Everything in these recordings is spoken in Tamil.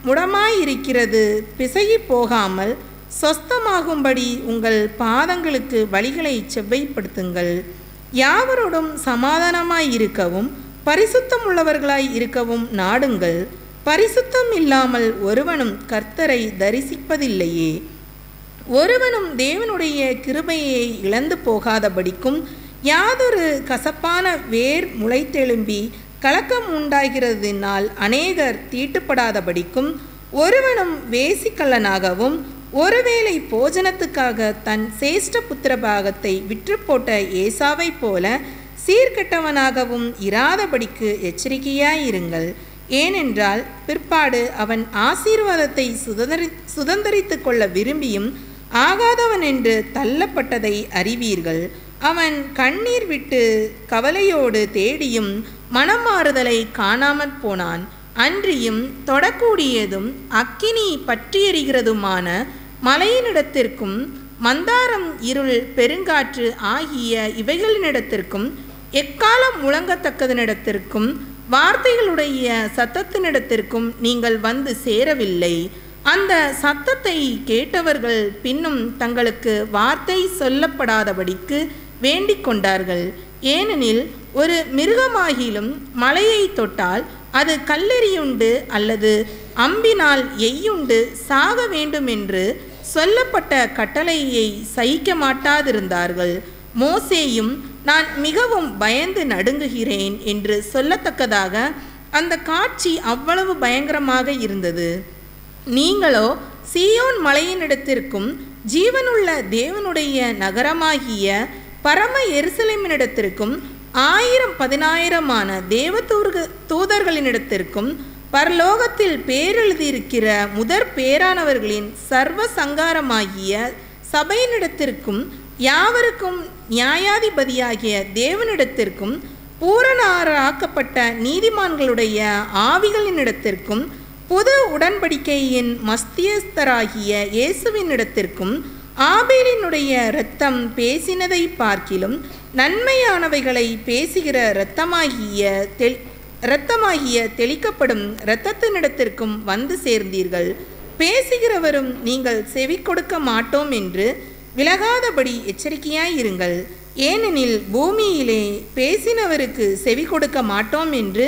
முடமாயிருக்கிறது பிசகி போகாமல் சொஸ்தமாகும்படி உங்கள் பாதங்களுக்கு வழிகளை செவ்வைப்படுத்துங்கள். யாவரோடும் சமாதானமாயிருக்கவும் பரிசுத்தம் உள்ளவர்களாய் இருக்கவும் நாடுங்கள். பரிசுத்தம் இல்லாமல் ஒருவனும் கர்த்தரை தரிசிப்பதில்லையே. ஒருவனும் தேவனுடைய கிருபையை இழந்து போகாதபடிக்கும் யாதொரு கசப்பான வேர் முளைத்தெழும்பி கலக்கம் உண்டாகிறதினால் அநேகர் தீட்டுப்படாதபடிக்கும் ஒருவனும் வேசிக்கல்லனாகவும் ஒருவேளை போஜனத்துக்காக தன் சேஷ்ட புத்திர பாகத்தை விற்று போட்ட ஏசாவை போல சீர்கெட்டவனாகவும் இராதபடிக்கு எச்சரிக்கையாயிருங்கள். ஏனென்றால் பிற்பாடு அவன் ஆசீர்வாதத்தை சுதந்தரித்து கொள்ள விரும்பியும் ஆகாதவன் என்று தள்ளப்பட்டதை அறிவீர்கள். அவன் கண்ணீர் விட்டு கவலையோடு தேடியும் மனமாறுதலை காணாமற் போனான். அன்றியும் தொடக்கூடியதும் அக்கினி பற்றியெறிகிறதுமான மலையினிடத்திற்கும் மந்தாரம் இருள் பெருங்காற்று ஆகிய இவைகளினிடத்திற்கும் எக்காலம் முழங்கத்தக்கதனிடத்திற்கும் வார்த்தைகளுடைய சத்தத்தினிடத்திற்கும் நீங்கள் வந்து சேரவில்லை. அந்த சத்தத்தை கேட்டவர்கள் பின்னும் தங்களுக்கு வார்த்தை சொல்லப்படாதபடிக்கு வேண்டிக் கொண்டார்கள். ஏனெனில் ஒரு மிருகமாகிலும் மலையை தொட்டால் அது கல்லெறியுண்டு அல்லது அம்பினால் எய்யுண்டு சாக வேண்டுமென்று சொல்லப்பட்ட கட்டளையை சகிக்க மாட்டாதிருந்தார்கள். மோசேயும் நான் மிகவும் பயந்து நடுங்குகிறேன் என்று சொல்லத்தக்கதாக அந்த காட்சி அவ்வளவு பயங்கரமாக இருந்தது. நீங்களோ சீயோன் மலையினிடத்திற்கும் ஜீவனுள்ள தேவனுடைய நகரமாகிய பரம எருசலேமினிடத்திற்கும் 1000-10,000 தேவ தூதர்களினிடத்திற்கும் பரலோகத்தில் பேரெழுதியிருக்கிற முதற் பேரானவர்களின் சர்வ சங்காரமாகிய சபையினிடத்திற்கும் யாவருக்கும் நியாயாதிபதியாகிய தேவனிடத்திற்கும் பூரணராக்கப்பட்ட நீதிமான்களுடைய ஆவிகளினிடத்திற்கும் புது உடன்படிக்கையின் மஸ்தியஸ்தராகிய இயேசுவினிடத்திற்கும் ஆபேலினுடைய இரத்தம் பேசினதை பார்க்கிலும் நன்மையானவைகளை பேசுகிற இரத்தமாகிய தெளிக்கப்படும் இரத்தத்தினிடத்திற்கும் வந்து சேர்ந்தீர்கள். பேசுகிறவரும் நீங்கள் செவி கொடுக்க மாட்டோம் என்று விலகாதபடி எச்சரிக்கையாயிருங்கள். ஏனெனில் பூமியிலே பேசினவருக்கு செவி கொடுக்க மாட்டோம் என்று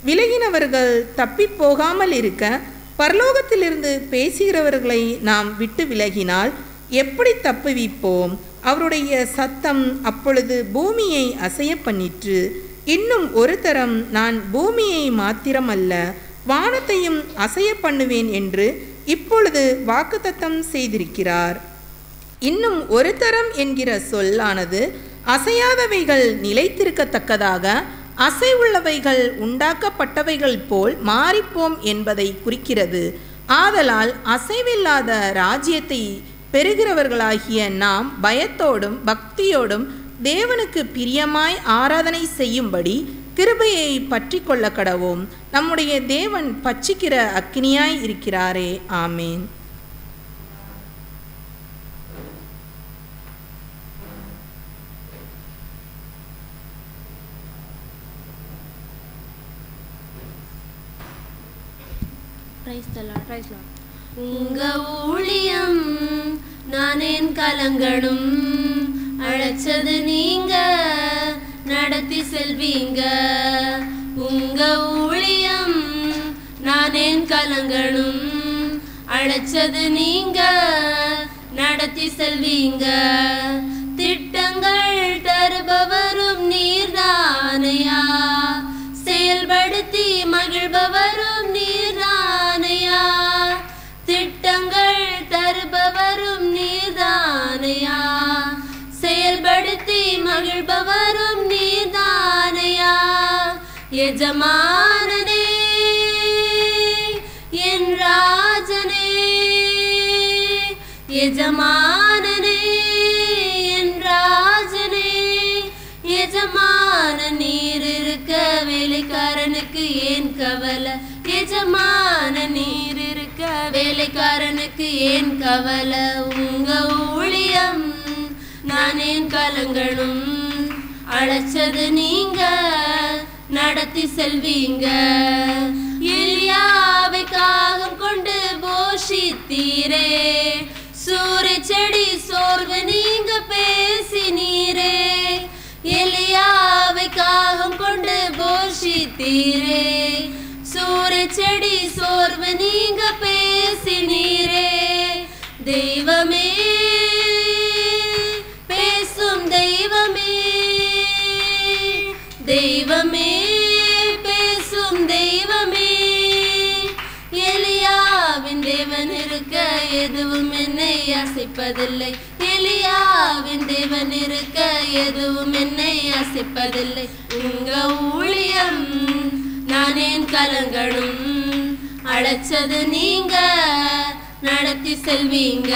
விலகினவர்கள் தப்பி போகாமல் இருக்க பரலோகத்திலிருந்து பேசுகிறவர்களை நாம் விட்டு விலகினால் எப்படி தப்புவிப்போம்? அவருடைய சத்தம் அப்பொழுது பூமியை அசைய பண்ணிற்று. இன்னும் ஒரு தரம் நான் பூமியை மாத்திரமல்ல வானத்தையும் அசைய பண்ணுவேன் என்று இப்பொழுது வாக்குத்தத்தம் செய்திருக்கிறார். இன்னும் ஒரு தரம் என்கிற சொல்லானது அசையாதவைகள் நிலைத்திருக்கத்தக்கதாக அசைவுள்ளவைகள் உண்டாக்கப்பட்டவைகள் போல் மாறிப்போம் என்பதை குறிக்கிறது. ஆதலால் அசைவில்லாத ராஜ்யத்தை பெறுகிறவர்களாகிய நாம் பயத்தோடும் பக்தியோடும் தேவனுக்கு பிரியமாய் ஆராதனை செய்யும்படி கிருபையை பற்றி கொள்ள கடவோம். நம்முடைய தேவன் பட்சிக்கிற அக்கினியாய் இருக்கிறாரே. ஆமேன். உங்க ஊழியம் நானேன் கலங்கணும், அழைச்சது நீங்க நடத்தி செல்வீங்க. உங்க ஊழியம் நானேன் கலங்கணும், அழைச்சது நீங்க நடத்தி செல்வீங்க. திட்டங்கள் தருபவரும் நீர்தானையா, செயல்படுத்தி மகிழ்பவரும் நீர்தானையா. திட்டங்கள் தருபவரும் நீர்தானையா, செயல்படுத்தி மகிழ்பவரும் நீர்தானையா. எஜமானனே என் ராஜனே, எஜமானனே என் ராஜனே. எஜமான நீர் இருக்க வேலைக்காரனுக்கு ஏன் கவலை? எஜமான நீர் இருக்க வேலைக்காரனுக்கு ஏன் கவலை? உங்க ஊழியம் நான் ஏன் கலங்கணும், அழைச்சது நீங்க நடத்தி செல்வீங்க. எலியாவை வைத்தீரே. சூரிய செடி சோர்வு நீங்க பேசினீரே. எலியாவை காகம் கொண்டு போஷித்தீரே. சூரிய செடி சோர்வு நீங்க பேசினீரே. தெய்வமே பேசும் தெய்வமே, தெய்வமே பேசும் தெய்வமே. எலியாவின் தேவன் இருக்க எதுவும் என்னை அசைப்பதில்லை. எலியாவின் தேவன் இருக்க எதுவும் என்னை அசைப்பதில்லை. உங்க ஊழியம் நான் ஏன் கலங்கணும்? அழைச்சது நீங்க நடத்தி செல்வீங்க.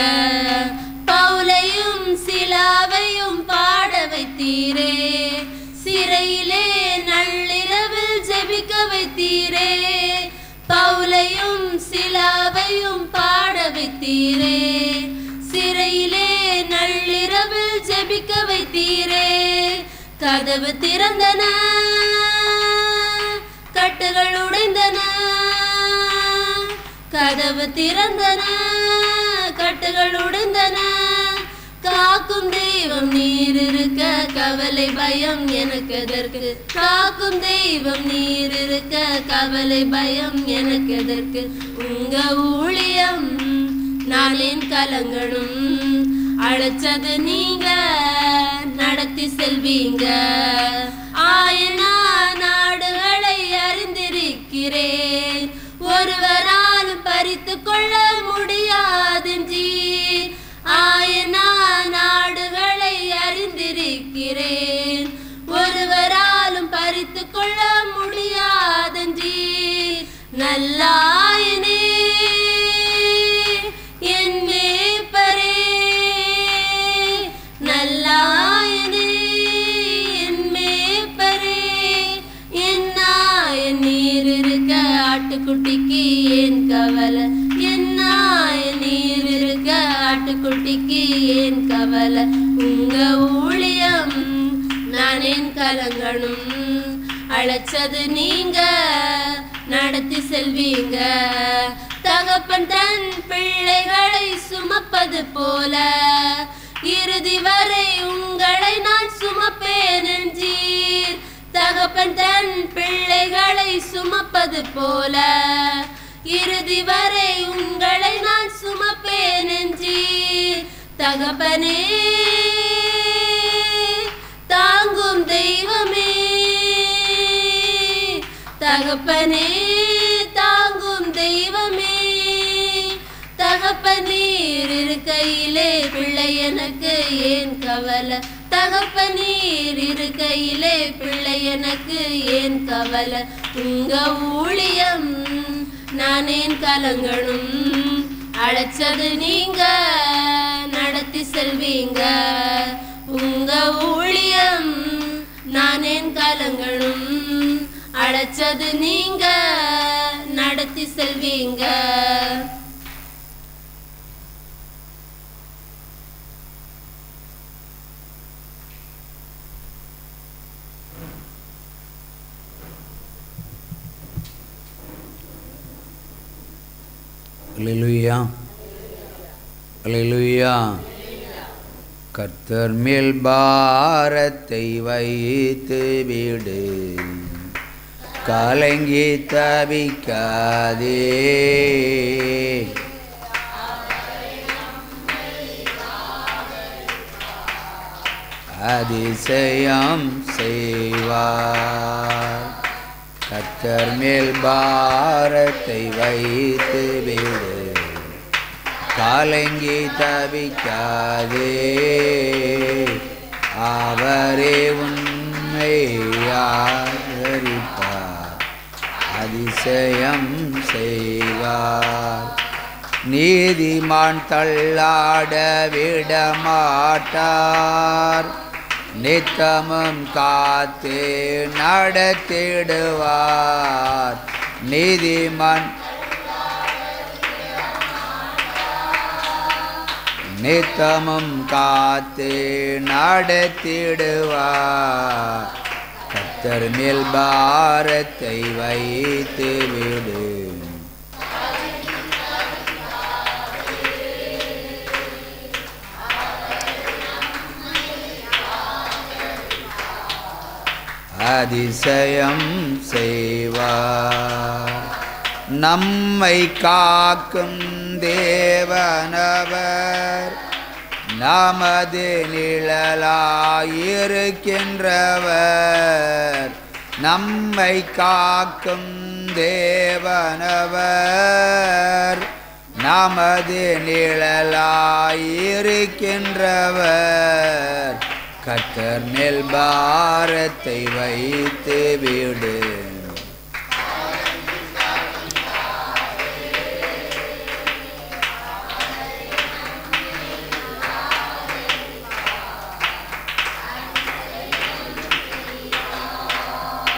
பவுலையும் சிலாவையும் பாட வைத்தீரே. சிறையிலே நள்ளிரவில் ஜெபிக்க வைத்தீரே. பவுலையும் சிலாவையும் பாட வைத்தீரே. சிறையிலே நள்ளிரவில் ஜெபிக்க வைத்தீரே. கதவு திறந்தன, கட்டுகள் உடைந்தன. கதவு திறந்தன, கட்டுகள் உடைந்தன. காக்கும் தெய்வம் நீர் இருக்க கவலை பயம் எனக்கு எதற்கு? காக்கும் தெய்வம் நீர் இருக்க கவலை பயம் எனக்கு எதற்கு? உங்க ஊழியம் நான் ஏன் கலங்கணும்? அழைச்சது நீங்க நடத்தி செல்வீங்க. ஆயனா நாடுகளை அறிந்திருக்கிறேன். ஒருவராலும் பறித்து கொள்ள முடியாதென்றீர். ஆயனா நாடுகளை அறிந்திருக்கிறேன். ஒருவராலும் பறித்து கொள்ள முடியாதென்றீர். நல்லாயனே என் மேய்ப்பரே, நல்லாயனே என் மேய்ப்பரே. என்னாய நீர் இருக்க ஆட்டுக்குட்டிக்கு ஏன் கவலை? என்னாய நீர் இருக்க ஆட்டுக்குட்டிக்கு ஏன் கவலை? உங்க ஊழியம் நான் ஏன் கலங்கணும்? அழைச்சது நீங்க நடத்தி செல்வீங்க. தகப்பன் தன் பிள்ளைகளை சுமப்பது போல இறுதி வரை உங்களை நான் சுமப்பேன் என்றீர். தகப்பன் தன் பிள்ளைகளை சுமப்பது போல இறுதி வரை உங்களை நான் சுமப்பேன் என்றீர். தகப்பனே தாங்கும் தெய்வமே, தகப்பனே தாங்கும் தெய்வமே. தகப்பனீர் இருக்கையிலே பிள்ளை எனக்கு ஏன் கவலை? தகப்பனீர் இருக்கையிலே பிள்ளை எனக்கு ஏன் கவலை? உங்க ஊழியம் நான் ஏன் கலங்கணும்? அழைச்சது நீங்க நடத்தி செல்வீங்க. உங்க ஊழியம் நான் ஏன் கலங்கணும்? அழைச்சது நீங்க நடத்தி செல்வீங்க. அல்லேலூயா, அல்லேலூயா. கர்த்தர் மேல் பாரத்தை வைத்து விடு, கலங்கி தவிக்காதே. அதிசயம் செய்வார். கர்த்தர் மேல் பாரத்தை வைத்து விடு, கலங்கி தவிக்காதே. அவரே உன்னை ஆதரிப்பார், அதிசயம் செய்வார். நீதிமான் தள்ளாட விடமாட்டார், நித்தமும் காத்து நடத்திடுவார். நீதிமான் நித்தமும் காத்து நடத்திடுவார். கர்த்தர் மேல் பாரத்தை வைத்து விடு, அதிசயம் செய்வார். நம்மை காக்கும் தேவனவர், நமது நிழலாயிருக்கின்றவர். நம்மை காக்கும் தேவனவர், நமது நிழலாயிருக்கின்றவர். கர்த்தர் மேல் பாரத்தை வைத்து விடு.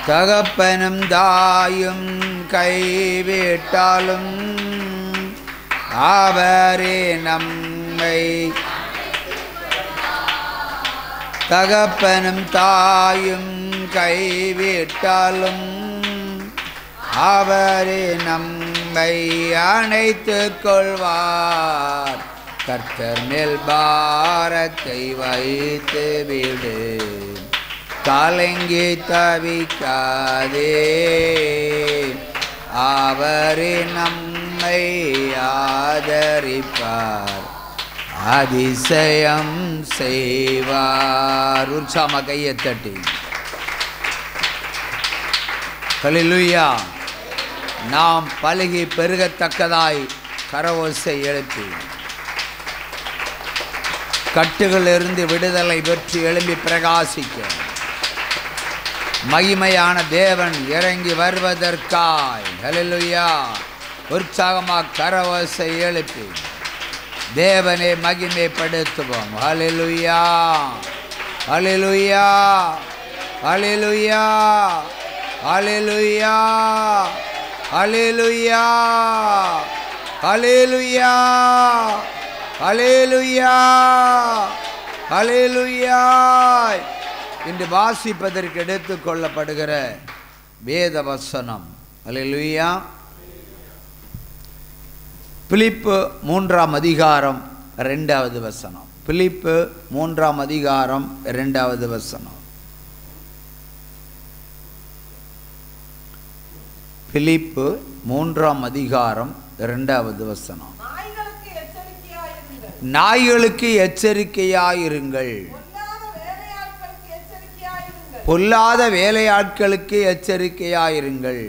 தகப்பனும் தாயும் கைவிட்டாலும் அவரே நம்மை, தகப்பனும் தாயும் கைவிட்டாலும் அவரே நம்மை அணைத்துக் கொள்வார். கர்த்தர் மேல் பாரத்தை வைத்து விடு. கலங்கி தவிக்காதே, அவரே நம்மை ஆதரிப்பார், அதிசயம் செய்வார். உற்சாம கையை தட்டி ஹல்லேலூயா. நாம் பலுகி பெருகத்தக்கதாய் கரவோசை எழுப்பி கட்டுகளிலிருந்து விடுதலை பெற்று எழும்பி பிரகாசிக்க மகிமையான தேவன் இறங்கி வருவதற்காய் ஹல்லேலூயா உற்சாகமாக கரவோசை எழுப்பி தேவனை மகிமைப்படுத்துவோம். ஹல்லேலூயா ஹல்லேலூயா ஹல்லேலூயா ஹல்லேலூயா ஹல்லேலூயா ஹல்லேலூயா ஹல்லேலூயா ஹல்லேலூயா. இன்று வாசிப்பதற்கு எடுத்துக் கொள்ளப்படுகிற வேத வசனம் ஹல்லேலூயா பிலிப்பு 3ஆம் அதிகாரம் 2வது வசனம். பிலிப்பு 3ஆம் அதிகாரம் 2வது வசனம். பிலிப்பு 3ஆம் அதிகாரம் 2வது வசனம். நாய்களுக்கு எச்சரிக்கையாயிருங்கள், பொல்லாத வேலையாட்களுக்கு எச்சரிக்கையாயிருங்கள்,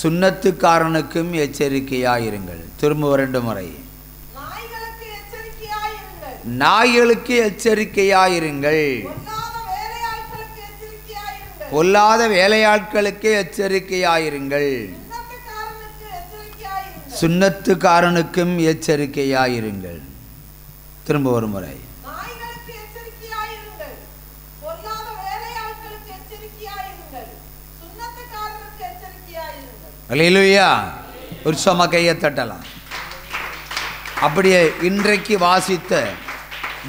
சுன்னத்துக்காரனுக்கும் எச்சரிக்கையாயிருங்கள். திரும்ப 2 முறை. நாய்களுக்கு எச்சரிக்கையாயிருங்கள், பொல்லாத வேலையாட்களுக்கு எச்சரிக்கையாயிருங்கள், சுன்னத்துக்காரனுக்கும் எச்சரிக்கையாயிருங்கள். திரும்ப 1 முறை. ஹல்லேலூயா. உற்சாகமா கையை தட்டலாம். அப்படியே இன்றைக்கு வாசித்த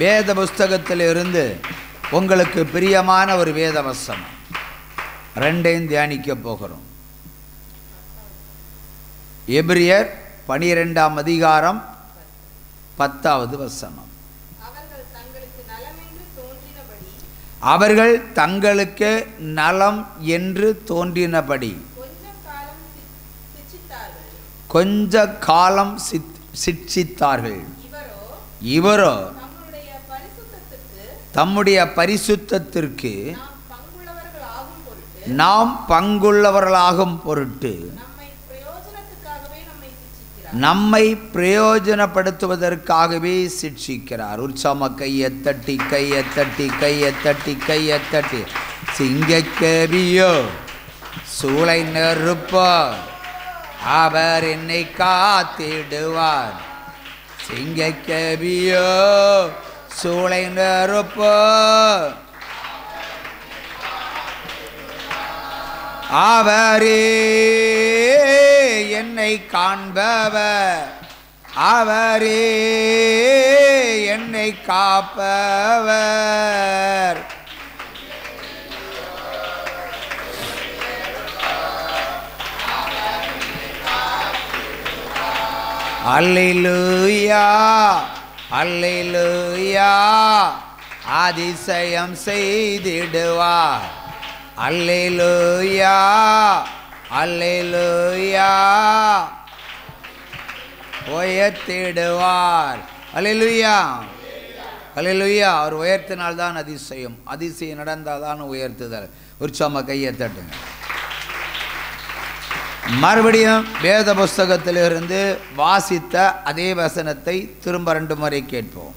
வேத புஸ்தகத்திலிருந்து உங்களுக்கு பிரியமான ஒரு வேத வசனம் 2ஐயும் தியானிக்க போகிறோம். எபிரியர் 12ஆம் அதிகாரம் 10வது வசனம். அவர்கள் தங்களுக்கு நலம் என்று தோன்றினபடி கொஞ்ச காலம் சிட்சித்தார்கள். இவரோ தம்முடைய பரிசுத்தத்திற்கு நாம் பங்குள்ளவர்களாகும் பொருட்டு நம்மை பிரயோஜனப்படுத்துவதற்காகவே சிட்சிக்கிறார். உற்சாம கையை தட்டி கையை தட்டி கையை தட்டி கையை தட்டி. சிங்கக்கேபியோ சூளை நெருப்போ அவர் என்னை காத்திடுவார். சிங்கக்கேபியோ சூளை நெருப்போ அவரே என்னை காண்பவர், அவரே என்னை காப்பவர். அல்லேலூயா அல்லேலூயா அதிசயம் செய்திடுவார். அல்லேலூயா அல்லேலூயா. உயர்த்திடுவார். அல்லேலூயா அல்லேலூயா. அவர் உயர்த்தினால்தான் அதிசயம். அதிசயம் நடந்தால் தான் உயர்த்துதல். உற்சாகமாக கையை தட்டுங்க. மறுபடியும் வேத புஸ்தகத்திலிருந்து வாசித்த அதே வசனத்தை திரும்ப 2 முறை கேட்போம்.